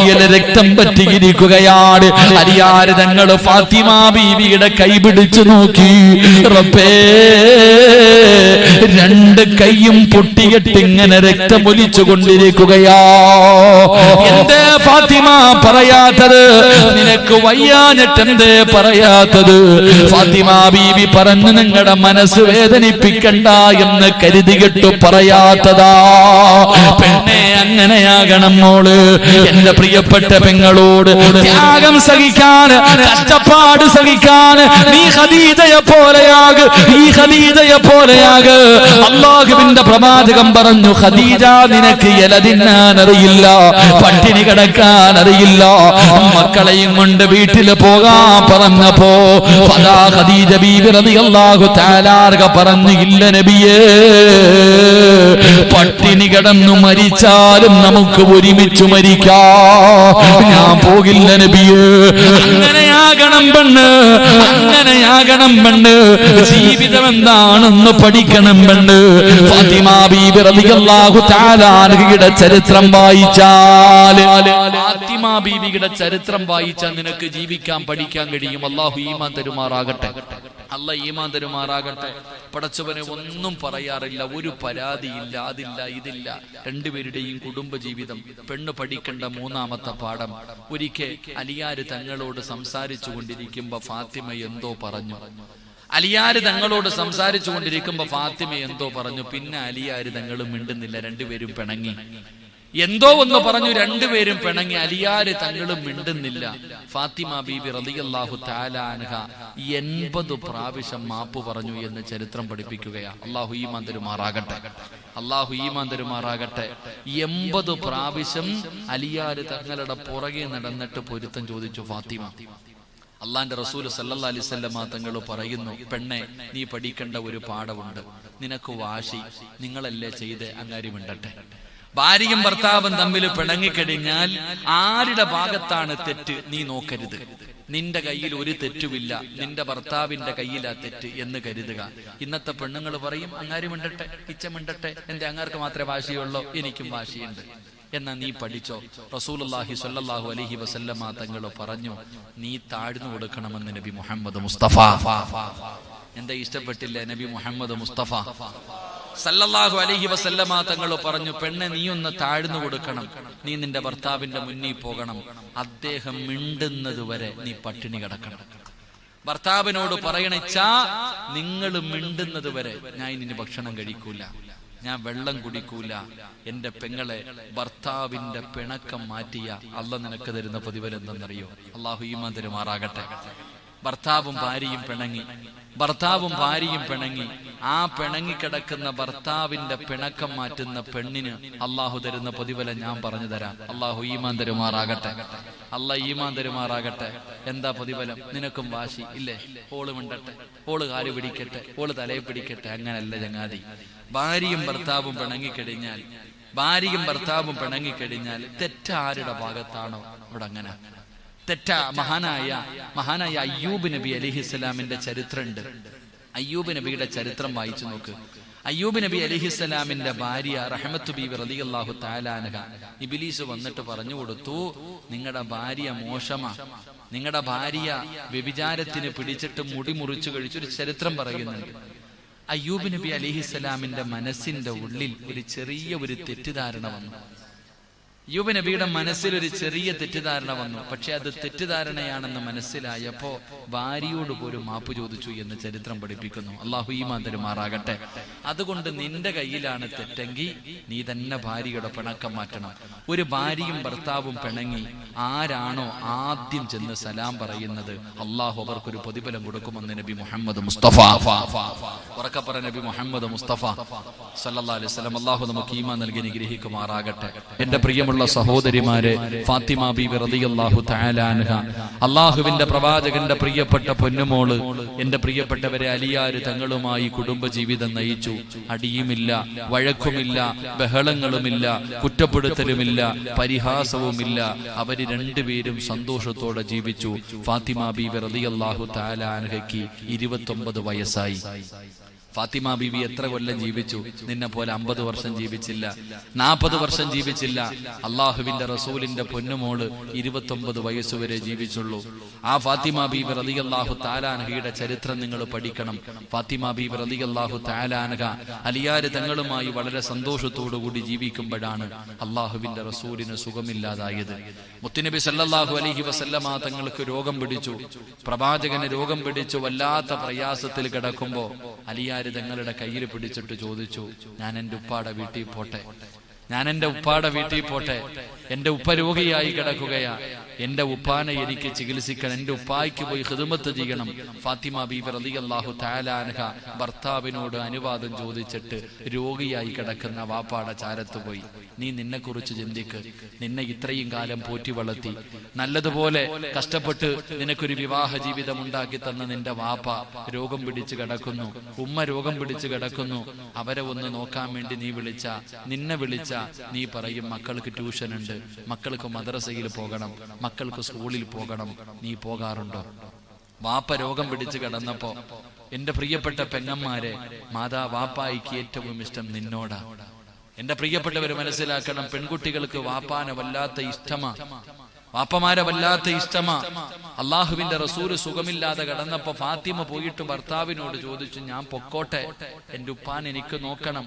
കയ്യിലെ രക്തം പറ്റിയിരിക്കുകയാണ്. അലിയാർ തങ്ങൾ ഫാത്തിമ ബീവിയുടെ കൈ പിടിച്ചു നോക്കി. റബ്ബേ, രണ്ട് കൈയും പൊട്ടിയിട്ട് ഇങ്ങനെ രക്തമൊലിച്ചു കൊണ്ടിരിക്കുകയാ. എന്തേ ഫാത്തിമ പറയാത്തത്? നിനക്ക് വയ്യാഞ്ഞിട്ടെന്തേ പറയാത്തത്? ഫാത്തിമ ബീവി പറഞ്ഞു, നിങ്ങളുടെ മനസ്സ് വേദനിപ്പിക്കണ്ട എന്ന് കരുതിയിട്ട് പറയാത്തതാ. പെണ്ണെ, അങ്ങനെയാകണം മോള്. എന്റെ പ്രിയപ്പെട്ട പെങ്ങളോട് ത്യാഗം സഹിക്കാൻ, കഷ്ടപ്പാട് സഹിക്കാൻ നീ ഖദീജയെ പോലെയാക്, ഈ ഖദീജയെ പോലെയാക്. അല്ലാഹുവിന്റെ പ്രവാചകൻ പറഞ്ഞു, ഖദീജ, നിനക്ക് ഇല തിന്നാൻ അറിയില്ല, പട്ടിണി കിടക്കാൻ അറിയില്ല, മക്കളെയും കൊണ്ട് വീട്ടിൽ പോകാൻ പറഞ്ഞപ്പോ ഖദീജ ബീവി റളിയല്ലാഹു തആല പറഞ്ഞു, ഇല്ല നബിയേ, പട്ടിണി കിടന്നു മരിച്ചാലും നമുക്ക് ഒരുമിച്ച് മരിക്കാം, ഞാൻ പോകില്ല നബിയേ. അങ്ങനെയാകണം പെണ്ണ്, അങ്ങനെയാകണം പെണ്ണ്. ജീവിതം എന്താണെന്ന് പഠിക്കണം പെണ്ണ്. ഫാത്തിമ ബീവി റളിയല്ലാഹു തആല അൻഹയുടെ ചരിത്രം വായിച്ചാൽ, ഫാത്തിമ ബീവിയുടെ ചരിത്രം വായിച്ചാൽ നിനക്ക് ജീവിക്കാൻ പഠിക്കാൻ കഴിയും. അല്ലാഹു ഈമാൻ തരുമാറാകട്ടെ, അല്ലാഹു ഈമാൻ തരുമാറാകട്ടെ. പടച്ചവനെ ഒന്നും പറയാറില്ല, ഒരു പരാതിയില്ല, അതില്ല ഇതില്ല. രണ്ടുപേരുടെയും കുടുംബജീവിതം. പെണ്ണ് പഠിക്കേണ്ട മൂന്നാമത്തെ പാഠം. ഒരിക്കൽ അലിയാർ തങ്ങളോട് സംസാരിച്ചു കൊണ്ടിരിക്കുമ്പോ ഫാത്തിമ എന്തോ പറഞ്ഞു. അലിയാർ തങ്ങളോട് സംസാരിച്ചു കൊണ്ടിരിക്കുമ്പോ ഫാത്തിമ എന്തോ പറഞ്ഞു. പിന്നെ അലിയാർ തങ്ങളും മിണ്ടുന്നില്ല, രണ്ടുപേരും പിണങ്ങി. എന്തോ ഒന്ന് പറഞ്ഞു, രണ്ടുപേരും പിണങ്ങി. അലിയാർ തങ്ങളും മിണ്ടുന്നില്ല. ഫാത്തിമ ബീബി റളിയല്ലാഹു തആല അൻഹ 80 പ്രാവശ്യം മാപ്പ് പറഞ്ഞു എന്ന് ചരിത്രം പഠിപ്പിക്കുകയാ. അല്ലാഹു ഈമാൻ തരുമാറാകട്ടെ, അല്ലാഹു ഈമാൻ തരുമാറാകട്ടെ. 80 പ്രാവശ്യം അലിയാർ തങ്ങളുടെ പുറകെ നടന്നിട്ട് പൊരുത്തം ചോദിച്ചു ഫാത്തിമ. അള്ളാന്റെ റസൂൽ സല്ലല്ലാഹു അലൈഹി വസല്ലമ തങ്ങൾ പറയുന്നു, പെണ്ണെ, നീ പഠിക്കേണ്ട ഒരു പാഠമുണ്ട്. നിനക്ക് വാശി, നിങ്ങളല്ലേ ചെയ്ത് അങ്ങാരി മിണ്ടട്ടെ. ഭാര്യയും ഭർത്താവും തമ്മിൽ പിണങ്ങിക്കഴിഞ്ഞാൽ ആരുടെ ഭാഗത്താണ് തെറ്റ് നീ നോക്കരുത്. നിന്റെ കയ്യിൽ ഒരു തെറ്റുമില്ല, നിന്റെ ഭർത്താവിന്റെ കയ്യിലാ തെറ്റ് എന്ന് കരുതുക. ഇന്നത്തെ പെണ്ണുങ്ങൾ പറയും, അങ്ങാരി മിണ്ടട്ടെ, ഇച്ച മിണ്ടട്ടെ, എന്റെ അങ്ങാർക്ക് മാത്രമേ വാശിയുള്ളൂ, എനിക്കും വാശിയുണ്ട്. എന്നാ നീ പഠിച്ചോ. റസൂലുള്ളാഹി സ്വല്ലല്ലാഹു അലൈഹി വസല്ലമ തങ്ങൾ പറഞ്ഞു, നീ താഴ്ന്നു കൊടുക്കണമെന്ന് നബി മുഹമ്മദ് മുസ്തഫ. എന്താ ഇഷ്ടപ്പെട്ടില്ല? നബി മുഹമ്മദ് മുസ്തഫ സല്ലല്ലാഹു അലൈഹി വസല്ലമ തങ്ങൾ പറഞ്ഞു, പെണ്ണെ, നീ ഒന്ന് താഴ്ന്നു കൊടുക്കണം. നീ നിന്റെ ഭർത്താവിന്റെ മുന്നിൽ പോകണം. അദ്ദേഹം മിണ്ടുന്നത് വരെ നീ പട്ടിണി കിടക്കണം. ഭർത്താവിനോട് പറയണച്ചാ, നിങ്ങൾ മിണ്ടുന്നത് വരെ ഞാൻ ഇനി ഭക്ഷണം കഴിക്കൂല, ഞാൻ വെള്ളം കുടിക്കൂല. എന്റെ പെങ്ങളെ, ഭർത്താവിന്റെ പിണക്കം മാറ്റിയ അല്ലാഹു നിനക്ക് തരുന്ന പ്രതിഫലം എന്തെന്നറിയോ? അല്ലാഹു ഈമാൻ തരുമാറാകട്ടെ. ഭർത്താവും ഭാര്യയും പിണങ്ങി, ഭർത്താവും ഭാര്യയും പിണങ്ങി. ആ പിണങ്ങിക്കിടക്കുന്ന ഭർത്താവിന്റെ പിണക്കം മാറ്റുന്ന പെണ്ണിന് അള്ളാഹു തരുന്ന പ്രതിഫലം ഞാൻ പറഞ്ഞു തരാം. അള്ളാഹു ഈമാൻ തരുമാറാകട്ടെ, അള്ളാഹ് ഈമാൻ തരുമാറാകട്ടെ. എന്താ പ്രതിഫലം? നിനക്കും വാശി ഇല്ലേ? ഓള് മിണ്ടട്ടെ, ഓള് കാല് പിടിക്കട്ടെ, ഓള് തലയെ പിടിക്കട്ടെ. അങ്ങനല്ല ചങ്ങാതി. ഭാര്യയും ഭർത്താവും പിണങ്ങിക്കഴിഞ്ഞാൽ, ഭാര്യയും ഭർത്താവും പിണങ്ങിക്കഴിഞ്ഞാൽ തെറ്റാരുടെ ഭാഗത്താണോ? ഇവിടെ അങ്ങനെ തെറ്റ. മഹാനായ അയ്യൂബ് നബി അലൈഹിസ്സലാമിന്റെ ചരിത്രമുണ്ട്. അയ്യൂബ് നബിയുടെ ചരിത്രം വായിച്ചു നോക്ക്. അയ്യൂബ് നബി അലൈഹിസ്സലാമിന്റെ ഭാര്യ റഹ്മത്ത് ബീവി റളിയല്ലാഹു തആല അൻഹ, ഇബ്ലീസ് വന്നിട്ട് പറഞ്ഞു കൊടുത്തു, നിങ്ങളുടെ ഭാര്യ മോശമാ, നിങ്ങളുടെ ഭാര്യ വ്യഭിചാരത്തിന് പിടിച്ചിട്ട് മുടി മുറിച്ചു കഴിച്ചൊരു ചരിത്രം പറയുന്നുണ്ട്. അയ്യൂബ് നബി അലൈഹിസ്സലാമിന്റെ മനസ്സിന്റെ ഉള്ളിൽ ഒരു ചെറിയ തെറ്റിദ്ധാരണ വന്നു. അയ്യൂബ് നബിയുടെ മനസ്സിൽ ഒരു ചെറിയ തെറ്റിദ്ധാരണ വന്നു. പക്ഷെ അത് തെറ്റിദ്ധാരണയാണെന്ന് മനസ്സിലായപ്പോ ഭാര്യയോട് പോലും മാപ്പ് ചോദിച്ചു എന്ന് ചരിത്രം പഠിപ്പിക്കുന്നു. അല്ലാഹു ഈമാൻ തരുമാറാകട്ടെ. അതുകൊണ്ട് നിന്റെ കയ്യിലാണ് തെറ്റെങ്കിൽ നീ തന്നെ ഭാര്യയുടെ പിണക്കം മാറ്റണം. ഒരു ഭാര്യയും ഭർത്താവും പിണങ്ങി ആരാണോ ആദ്യം ചെന്ന് സലാം പറയുന്നത്, അള്ളാഹു അവർക്കൊരു പ്രതിഫലം കൊടുക്കുമെന്ന് നബി മുഹമ്മദ് മുസ്തഫ. ഉറക്കപ്പറ നബി മുഹമ്മദ് മുസ്തഫ സല്ലല്ലാഹു അലൈഹി വസല്ലം. അള്ളാഹു നമുക്ക് ഈമാൻ നൽകി അനുഗ്രഹിക്കുമാറാകട്ടെ. എന്റെ പ്രിയമുള്ള സഹോദരിമാരെ, ഫാത്തിമ ബീവി റളിയല്ലാഹു തആല അൻഹ, അള്ളാഹുവിന്റെ പ്രവാചകന്റെ പ്രിയപ്പെട്ട പൊന്നുമോള്, എന്റെ പ്രിയപ്പെട്ടവരെ, അലിയാർ തങ്ങളുമായി കുടുംബജീവിതം നയിച്ചു. അടിയുമില്ല, വഴക്കുമില്ല, ബഹളങ്ങളുമില്ല, കുറ്റപ്പെടുത്തലുമില്ല, പരിഹാസവുമില്ല. അവര് രണ്ടുപേരും സന്തോഷത്തോടെ ജീവിച്ചു. ഫാത്തിമ ബീവി റളിയല്ലാഹു തആല അൻഹയ്ക്ക് 29 വയസ്സായി. ഫാത്തിമ ബീവി എത്ര കൊല്ലം ജീവിച്ചു? നിന്നെ പോലെ 50 വർഷം ജീവിച്ചില്ല, 40 വർഷം ജീവിച്ചില്ല. അള്ളാഹുവിന്റെ റസൂലിന്റെ പൊന്നുമോള് 29 വയസ്സുവരെ ജീവിച്ചുള്ളൂ. ആ ഫാത്തിമ ബീവി റളിയല്ലാഹു തആല അൻഹയുടെ ചരിത്രം നിങ്ങൾ പഠിക്കണം. ഫാത്തിമ ബീവി റളിയല്ലാഹു തആല അൻഹ അലിയാര് തങ്ങളുമായി വളരെ സന്തോഷത്തോടു കൂടി ജീവിക്കുമ്പോഴാണ് അള്ളാഹുവിന്റെ റസൂലിന് സുഖമില്ലാതായത്. മുത്തുനബി സല്ലല്ലാഹു അലൈഹി വസല്ലമ തങ്ങൾക്ക് രോഗം പിടിച്ചു. പ്രവാചകന് രോഗം പിടിച്ചു വല്ലാത്ത പ്രയാസത്തിൽ കിടക്കുമ്പോ അലിയാര് തങ്ങളുടെ കയ്യിൽ പിടിച്ചിട്ട് ചോദിച്ചു, ഞാൻ എൻ്റെ ഉപ്പാടെ വീട്ടിൽ പോട്ടെ, ഞാൻ എൻ്റെ ഉപ്പാടെ വീട്ടിൽ പോട്ടെ, എൻ്റെ ഉപ്പ രോഗിയായി കിടക്കുകയാ, എൻ്റെ ഉപ്പാനെ എനിക്ക് ചികിത്സിക്കണം, എൻ്റെ ഉപ്പായ്ക്ക് പോയി ഖിദ്മത്ത് ചെയ്യണം. ഫാത്തിമ ബീബി റളിയല്ലാഹു തആല അൻഹ ഭർത്താവിനോട് അനുവാദം ചോദിച്ചിട്ട് രോഗിയായി കിടക്കുന്ന വാപ്പാടെ ചാരത്ത് പോയി. നീ നിന്നെക്കുറിച്ച് ചിന്തിക്ക്. നിന്നെ ഇത്രയും കാലം പോറ്റി വളർത്തി, നല്ലതുപോലെ കഷ്ടപ്പെട്ട് നിനക്കൊരു വിവാഹ ജീവിതം ഉണ്ടാക്കി തന്ന നിന്റെ വാപ്പ രോഗം പിടിച്ച് കിടക്കുന്നു, ഉമ്മ രോഗം പിടിച്ച് കിടക്കുന്നു. അവരെ ഒന്ന് നോക്കാൻ വേണ്ടി നീ വിളിച്ച, നിന്നെ വിളിച്ച നീ പറയും മക്കൾക്ക് ട്യൂഷൻ ഉണ്ട്, മക്കൾക്ക് മദ്രസയിൽ പോകണം, മക്കൾക്ക് സ്കൂളിൽ പോകണം. നീ പോകാറുണ്ടോ? വാപ്പ രോഗം പിടിച്ച് കിടന്നപ്പോ എന്റെ പ്രിയപ്പെട്ട പെങ്ങന്മാരെ, വാപ്പായിക്ക് ഏറ്റവും ഇഷ്ടം നിന്നോടാ. എന്റെ പ്രിയപ്പെട്ടവര് മനസ്സിലാക്കണം, പെൺകുട്ടികൾക്ക് വാപ്പാനെ വല്ലാത്ത ഇഷ്ടമാ, വാപ്പമാരെ വല്ലാത്ത ഇഷ്ടമാ. അള്ളാഹുവിന്റെ റസൂല് സുഖമില്ലാതെ കിടന്നപ്പോ ഫാത്തിമ പോയിട്ട് ഭർത്താവിനോട് ചോദിച്ചു, ഞാൻ പൊക്കോട്ടെ, എന്റെ ഉപ്പാനെ എനിക്ക് നോക്കണം,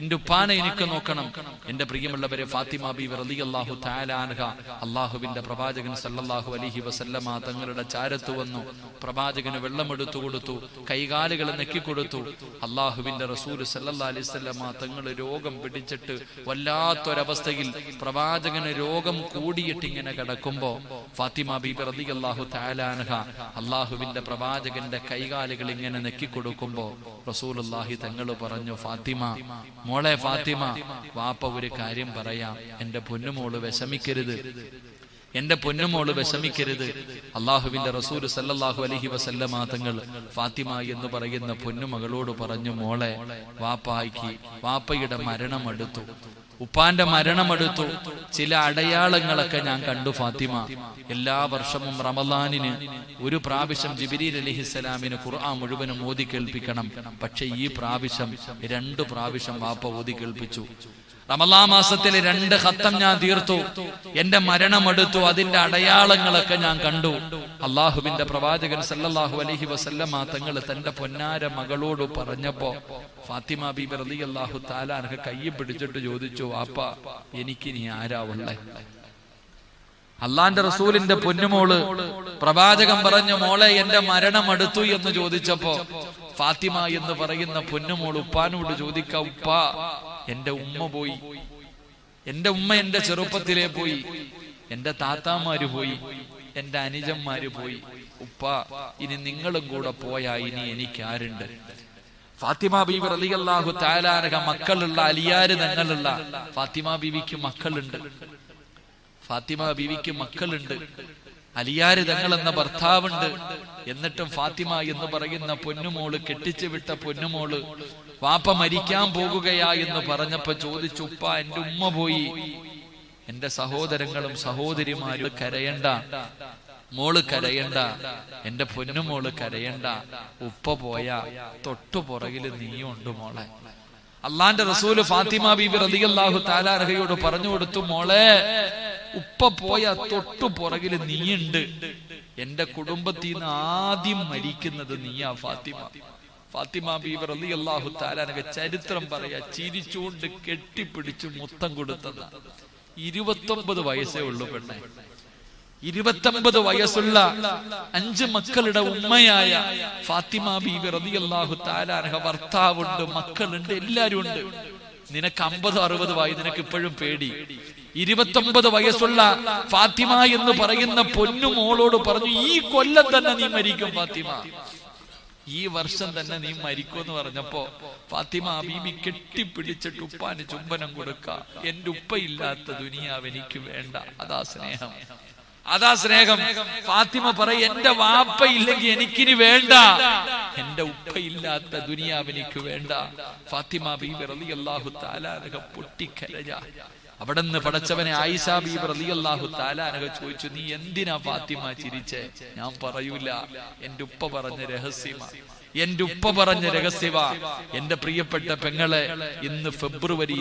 എന്റെ ഉപ്പാനെ എനിക്ക് നോക്കണം. എന്റെ പ്രിയമുള്ളവരെ, ഫാത്തിമ ബീവി റളിയല്ലാഹു തആല അൻഹ അള്ളാഹുവിന്റെ പ്രവാചകൻ സല്ലല്ലാഹു അലൈഹി വസല്ലമ തങ്ങളുടെ ചാരത്ത് വന്നു. പ്രവാചകന് വെള്ളമെടുത്തു കൊടുത്തു, കൈകാലുകൾ നെക്കിക്കൊടുത്തു. അള്ളാഹുവിന്റെ റസൂല് സല്ലല്ലാഹു അലൈഹി വസല്ലമ തങ്ങൾ രോഗം പിടിച്ചിട്ട് വല്ലാത്തൊരവസ്ഥയിൽ പ്രവാചകന് രോഗം കൂടിയിട്ട് ഇങ്ങനെ കിടക്കുമ്പോ ഫാത്തിമ ബീബി റളിയല്ലാഹു തആല അൻഹ അള്ളാഹുവിന്റെ പ്രവാചകന്റെ കൈകാലുകൾ ഇങ്ങനെ നെക്കിക്കൊടുക്കുമ്പോ റസൂലുള്ളാഹി തങ്ങൾ പറഞ്ഞു, ഫാത്തിമ, മോളെ ഫാത്തിമ, വാപ്പ ഒരു കാര്യം പറയാം, എന്റെ പൊന്നുമോള് വിഷമിക്കരുത്, എന്റെ പൊന്നുമോള് വിഷമിക്കരുത്. അള്ളാഹുവിന്റെ റസൂൽ സല്ലല്ലാഹു അലൈഹി വസല്ലമ തങ്ങൾ ഫാത്തിമ എന്ന് പറയുന്ന പൊന്നുമകളോട് പറഞ്ഞു, മോളെ, വാപ്പയുടെ മരണം അടുത്തു, ഉപ്പാന്റെ മരണമെടുത്തു. ചില അടയാളങ്ങളൊക്കെ ഞാൻ കണ്ടു ഫാത്തിമ. എല്ലാ വർഷവും റമളാനിന് ഒരു പ്രാവശ്യം ജിബ്രീൽ അലൈഹിസ്സലാമിന് ഖുർആൻ മുഴുവനും ഓതി കേൾപ്പിക്കണം. പക്ഷെ ഈ പ്രാവശ്യം 2 പ്രാവശ്യം വാപ്പ ഓതി കേൾപ്പിച്ചു. റമളാൻ മാസത്തിൽ 2 ഖത്തം ഞാൻ തീർത്തു. എന്റെ മരണമെടുത്തു, അതിന്റെ അടയാളങ്ങളൊക്കെ ഞാൻ കണ്ടു. അള്ളാഹുവിന്റെ പ്രവാചകൻ സല്ലല്ലാഹു അലൈഹി വസല്ലമ തങ്ങൾ തന്റെ പൊന്നാര മകളോട് പറഞ്ഞപ്പോ ഫാത്തിമ ബീബി റളിയല്ലാഹു തആല അൻഹ കയ്യിൽ പിടിച്ചിട്ട് ചോദിച്ചു, വാപ്പാ, എനിക്ക് നീ ആരാ ഉള്ളേ? അള്ളാന്റെ റസൂലിന്റെ പൊന്നുമോള് പ്രവാചകൻ പറഞ്ഞു, മോളെ, എന്റെ മരണമെടുത്തു എന്ന് ചോദിച്ചപ്പോ ഫാത്തിമ എന്ന് പറയുന്ന പൊന്നുമോള് ഉപ്പാനോട് ചോദിക്ക, ഉപ്പാ, എന്റെ ഉമ്മ പോയി, എന്റെ ഉമ്മ എന്റെ ചെറുപ്പത്തിലേ പോയി, എന്റെ താത്താമാര് പോയി, എന്റെ അനുജന്മാര് പോയി, ഉപ്പാ, ഇനി നിങ്ങളും കൂടെ പോയാ ഇനി എനിക്ക് ആരുണ്ട്? ഫാത്തിമ ബീബി റളിയല്ലാഹു തആല അൻഹ മക്കളുള്ള, അലിയാര് തങ്ങളുള്ള ഫാത്തിമ ബീവിക്ക് മക്കളുണ്ട്. ഫാത്തിമ ബീവിക്ക് മക്കളുണ്ട്, അലിയാര് തങ്ങൾ എന്ന ഭർത്താവുണ്ട്. എന്നിട്ടും ഫാത്തിമ എന്ന് പറയുന്ന പൊന്നുമോള്, കെട്ടിച്ചു വിട്ട പൊന്നുമോള്, വാപ്പ മരിക്കാൻ പോകുകയാ എന്ന് പറഞ്ഞപ്പോ ചോദിച്ചു, ഉപ്പ, എന്റെ ഉമ്മ പോയി, എന്റെ സഹോദരങ്ങളും സഹോദരിമാരും കരയണ്ട, മോള് കരയണ്ട, എന്റെ പൊന്നുമോള് കരയണ്ട, ഉപ്പ പോയാ തൊട്ടു പുറകില് നീയുണ്ട് മോളെ. അള്ളാന്റെ റസൂല് ഫാത്തിമ ബീബി റളിയല്ലാഹു തആല അൻഹയോട് പറഞ്ഞു കൊടുത്തു, മോളെ, ഉപ്പ പോയാ തൊട്ടു പുറകില് നീയുണ്ട്, എന്റെ കുടുംബത്തിൽ നിന്ന് ആദ്യം മരിക്കുന്നത് നീയാ ഫാത്തിമ. ഫാത്തിമ ബീബി റളിയല്ലാഹു തആല അൻഹ ചരിത്രം പറയാ, ചിരിച്ചുകൊണ്ട് കെട്ടിപ്പിടിച്ചു മുത്തം കൊടുത്തത്. 29 വയസ്സേ ഉള്ളൂ പെണ്ണെ. 29 വയസ്സുള്ള 5 മക്കളുടെ ഉമ്മയായ ഫാത്തിമ ബീബി റളിയല്ലാഹു തആല അൻഹ ഭർത്താവുണ്ട്, മക്കളുണ്ട്, എല്ലാരും ഉണ്ട്. നിനക്ക് 50-60 വയസ്സ്, നിനക്ക് ഇപ്പോഴും പേടി. 29 വയസ്സുള്ള ഫാത്തിമ എന്ന് പറയുന്ന പൊന്നുമോളോട് പറഞ്ഞു, ഈ കൊല്ലം തന്നെ നീ മരിക്കും ഫാത്തിമ, ഈ വർഷം തന്നെ നീ മരിക്കുമെന്ന് പറഞ്ഞപ്പോ ഫാത്തിമ ബീബി കെട്ടിപ്പിടിച്ചിട്ട് ഉപ്പാന് ചുംബനം കൊടുക്ക. എന്റെ ഉപ്പയില്ലാത്ത ദുനിയാവ് എനിക്ക് വേണ്ട. അതാ സ്നേഹം, അതാ സ്നേഹം. ഫാത്തിമ പറയും, എന്റെ വാപ്പ ഇല്ലെങ്കിൽ എനിക്കിനി വേണ്ട, എന്റെ ഉപ്പയില്ലാത്ത ദുനിയാവ് എനിക്ക് വേണ്ട. ഫാത്തിമ ബീബി റളിയല്ലാഹു തആല അൻഹ പൊട്ടിക്കരഞ്ഞ. അവിടുന്ന് പടച്ചവനെ ആയിഷ ബീബി റളിയല്ലാഹു തആല അൻഹ ചോദിച്ചു, നീ എന്തിനാ ഫാത്തിമ ചിരിച്ചേ? ഞാൻ പറയൂല, എന്റെ ഉപ്പ പറഞ്ഞ രഹസ്യമാ. എന്റെ ഉപ്പ പറഞ്ഞ രഹസ്യവാ. എന്റെ പ്രിയപ്പെട്ട പെങ്ങളെ, ഇന്ന് ഫെബ്രുവരി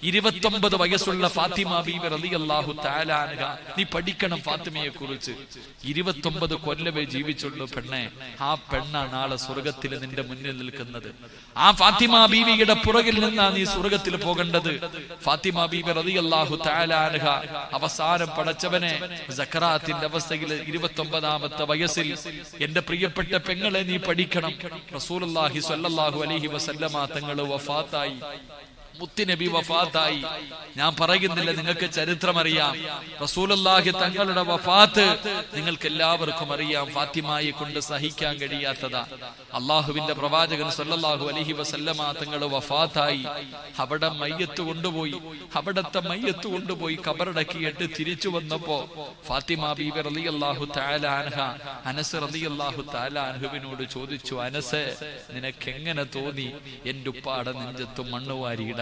29 വയസ്സുള്ള ഫാത്തിമ ബീവി റളിയല്ലാഹു തആല അൻഹ, നീ പഠിക്കണം ഫാത്തിമയെ കുറിച്ച്. 29 കൊല്ലമേ ജീവിച്ചുള്ളൂ പെണ്ണെ. ആ പെണ്ണാണ് നാളെ സ്വർഗത്തിൽ നിന്റെ മുന്നിൽ നിൽക്കുന്നത്. ആ ഫാത്തിമ ബീവിയുടെ പുറകിൽ നിന്നാ നീ സ്വർഗത്തിൽ പോകേണ്ടത്. ഫാത്തിമ ബീവി റളിയല്ലാഹു തആല അൻഹ അവസാനം പടച്ചവനെ സക്കറാത്തിന്റെ അവസ്ഥയിൽ 29ാമത്തെ വയസ്സിൽ, എന്റെ പ്രിയപ്പെട്ട പെങ്ങളെ നീ പഠിക്കണം. റസൂലുള്ളാഹി സ്വല്ലല്ലാഹു അലൈഹി വസല്ലമ തങ്ങൾ വഫാത്തായി, മുത്തുനബി വഫാത്തായി. ഞാൻ പറയുന്നില്ല, നിങ്ങൾക്ക് ചരിത്രം അറിയാം. റസൂലുള്ളാഹി തങ്ങളുടെ വഫാത്ത് നിങ്ങൾക്ക് എല്ലാവർക്കും അറിയാം. ഫാത്തിമയെ കൊണ്ട് സഹിക്കാൻ കഴിയാത്തതാ. അള്ളാഹുവിന്റെ പ്രവാചകൻ സ്വല്ലല്ലാഹു അലൈഹി വസല്ലമ തങ്ങൾ വഫാത്തായി. അവിടെ മയ്യത്ത് കൊണ്ടുപോയി, അവിടത്തെ മയ്യത്ത് കൊണ്ടുപോയി കബറടക്കിയിട്ട് തിരിച്ചു വന്നപ്പോ ഫാത്തിമ ബീവി റളിയല്ലാഹു തആല അൻഹ അനസ് റളിയല്ലാഹു തആല അൻഹുവിനോട് ചോദിച്ചു, അനസ്, നിനക്ക് എങ്ങനെ തോന്നി എന്റെ ഉപ്പാടെ നെഞ്ചത്ത് മണ്ണ് വാരിയിടാൻ?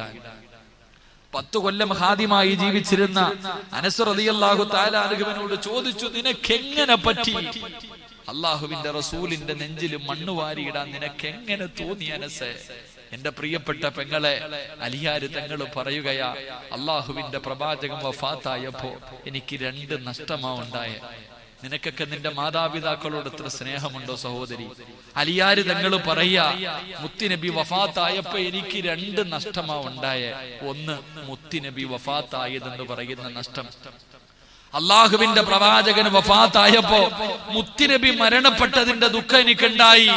10 കൊല്ലം ഹാദിമായി ജീവിച്ചിരുന്ന അനസ് റളിയല്ലാഹു തആല അൻഹുവിനോട് ചോദിച്ചു, നിനക്ക് എങ്ങനെ പറ്റി? അള്ളാഹുവിന്റെ റസൂലിന്റെ നെഞ്ചിൽ മണ്ണ് വാരിയിടാൻ നിനക്ക് എങ്ങനെ തോന്നി അനസേ? എന്റെ പ്രിയപ്പെട്ട പെങ്ങളെ, അലിയാര് തങ്ങൾ പറയുകയാ, അള്ളാഹുവിന്റെ പ്രവാചകൻ വഫാത്തായപ്പോ എനിക്ക് 2 നഷ്ടമാ ഉണ്ടായ. നിനക്കൊക്കെ നിന്റെ മാതാപിതാക്കളോട് എത്ര സ്നേഹമുണ്ടോ സഹോദരി? അലിയാര് തങ്ങൾ പറയാ, മുത്തുനബി വഫാത്തായപ്പോ എനിക്ക് 2 നഷ്ടമാ ഉണ്ടായ. ഒന്ന്, മുത്തുനബി വഫാത്തായതെന്ന് പറയുന്ന നഷ്ടം. അള്ളാഹുവിന്റെ പ്രവാചകൻ വഫാത്തായപ്പോ മുത്തുനബി മരണപ്പെട്ടതിന്റെ ദുഃഖം എനിക്കുണ്ടായി.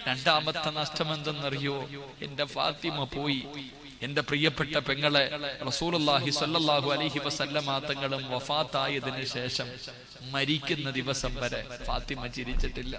2ാമത്തെ നഷ്ടം എന്തെന്നറിയോ? എന്റെ ഫാത്തിമ പോയി. എന്റെ പ്രിയപ്പെട്ട പെങ്ങളെ, റസൂലുള്ളാഹി സ്വല്ലല്ലാഹു അലൈഹി വസല്ലമ തങ്ങളും വഫാത്തായതിനു ശേഷം മരിക്കുന്ന ദിവസം വരെ ഫാത്തിമ ചിരിച്ചിട്ടില്ല.